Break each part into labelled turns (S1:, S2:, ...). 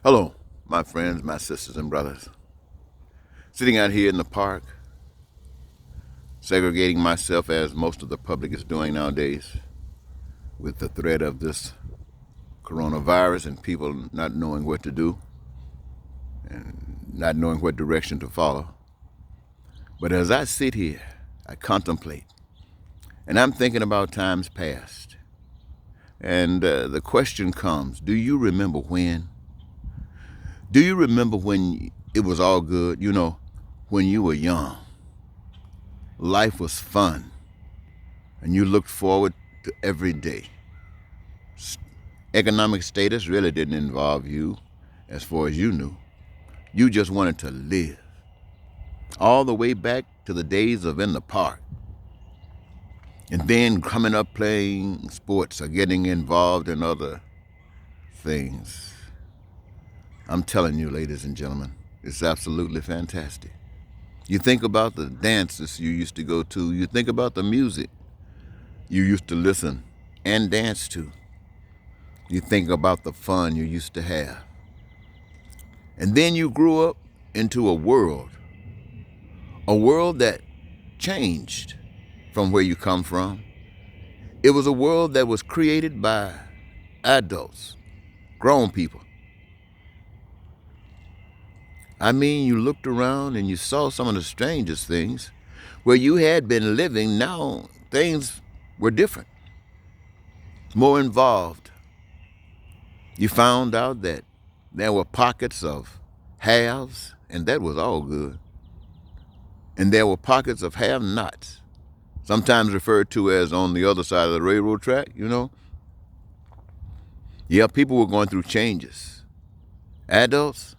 S1: Hello, my friends, my sisters and brothers. Sitting out here in the park, segregating myself as most of the public is doing nowadays with the threat of this coronavirus and people not knowing what to do and not knowing what direction to follow. But as I sit here, I contemplate, and I'm thinking about times past. And the question comes, do you remember when? Do you remember when it was all good? You know, when you were young, life was fun, and you looked forward to every day. Economic status really didn't involve you as far as you knew. You just wanted to live. All the way back to the days of in the park. And then coming up playing sports or getting involved in other things. I'm telling you, ladies and gentlemen, it's absolutely fantastic. You think about the dances you used to go to. You think about the music you used to listen and dance to. You think about the fun you used to have. And then you grew up into a world that changed from where you come from. It was a world that was created by adults, grown people. I mean, you looked around and you saw some of the strangest things. Where you had been living, now things were different, more involved. You found out that there were pockets of haves, and that was all good. And there were pockets of have-nots, sometimes referred to as on the other side of the railroad track, you know. Yeah, people were going through changes. Adults,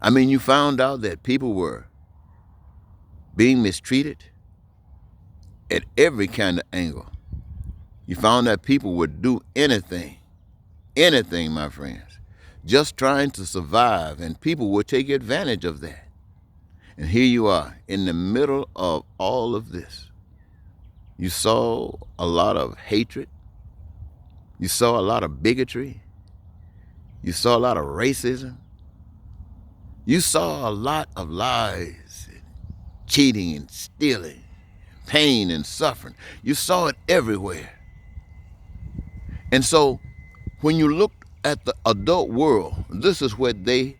S1: I mean, you found out that people were being mistreated at every kind of angle. You found that people would do anything, my friends, just trying to survive, and people would take advantage of that. And here you are in the middle of all of this. You saw a lot of hatred. You saw a lot of bigotry. You saw a lot of racism. You saw a lot of lies, and cheating and stealing, pain and suffering. You saw it everywhere. And so when you look at the adult world, this is what they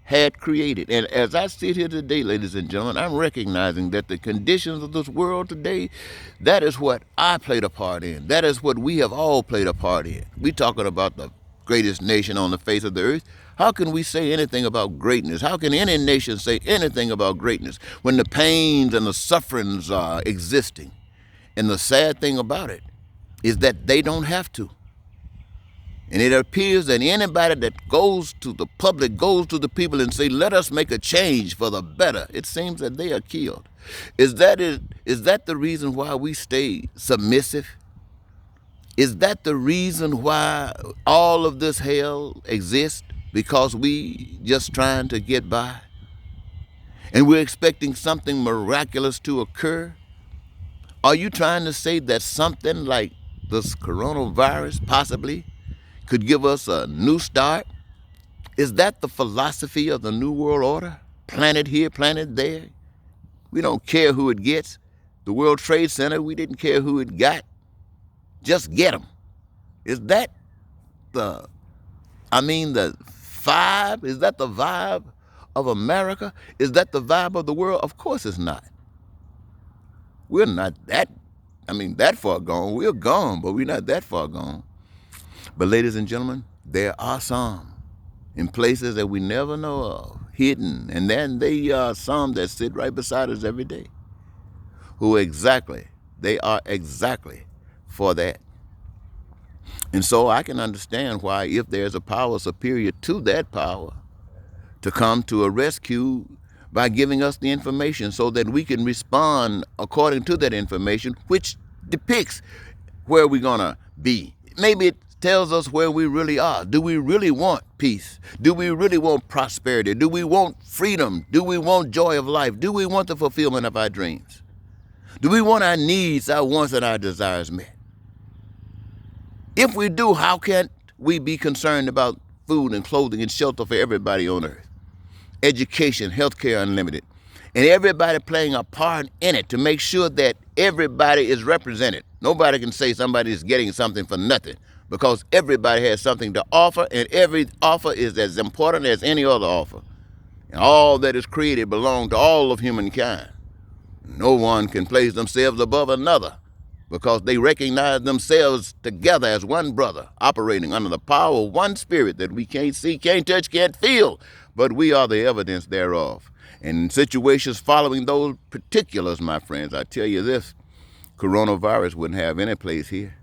S1: had created. And as I sit here today, ladies and gentlemen, I'm recognizing that the conditions of this world today, that is what I played a part in. That is what we have all played a part in. We're talking about the greatest nation on the face of the earth. How can we say anything about greatness? How can any nation say anything about greatness when the pains and the sufferings are existing? And the sad thing about it is that they don't have to. And it appears that anybody that goes to the public, goes to the people and say, let us make a change for the better, it seems that they are killed. Is that the reason why we stay submissive? Is that the reason why all of this hell exists? Because we just trying to get by? And we're expecting something miraculous to occur? Are you trying to say that something like this coronavirus possibly could give us a new start? Is that the philosophy of the New World Order? Planet here, planet there. We don't care who it gets. The World Trade Center, we didn't care who it got. Just get them. Is that the vibe? Is that the vibe of America? Is that the vibe of the world? Of course it's not. We're not that far gone. We're gone, but we're not that far gone. But ladies and gentlemen, there are some in places that we never know of, hidden. And then they are some that sit right beside us every day, they are exactly for that. And so I can understand why, if there's a power superior to that power, to come to a rescue by giving us the information so that we can respond according to that information, which depicts where we're going to be. Maybe it tells us where we really are. Do we really want peace? Do we really want prosperity? Do we want freedom? Do we want joy of life? Do we want the fulfillment of our dreams? Do we want our needs, our wants, and our desires met? If we do, how can we be concerned about food and clothing and shelter for everybody on earth, education, healthcare unlimited, and everybody playing a part in it to make sure that everybody is represented. Nobody can say somebody is getting something for nothing, because everybody has something to offer, and every offer is as important as any other offer. And all that is created belongs to all of humankind. No one can place themselves above another, because they recognize themselves together as one brother, operating under the power of one spirit that we can't see, can't touch, can't feel, but we are the evidence thereof. And in situations following those particulars, my friends, I tell you this, coronavirus wouldn't have any place here,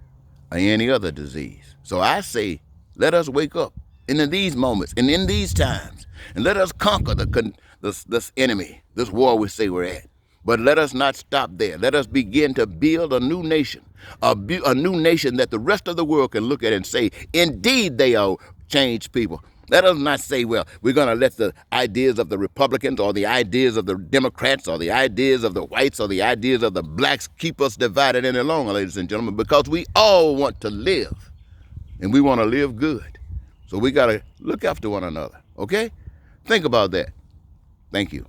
S1: or any other disease. So I say, let us wake up in these moments and in these times, and let us conquer this enemy, this war we say we're at. But let us not stop there. Let us begin to build a new nation, a new nation that the rest of the world can look at and say, indeed, they are changed people. Let us not say, well, we're going to let the ideas of the Republicans or the ideas of the Democrats or the ideas of the whites or the ideas of the blacks keep us divided any longer, ladies and gentlemen, because we all want to live, and we want to live good. So we got to look after one another, okay? Think about that. Thank you.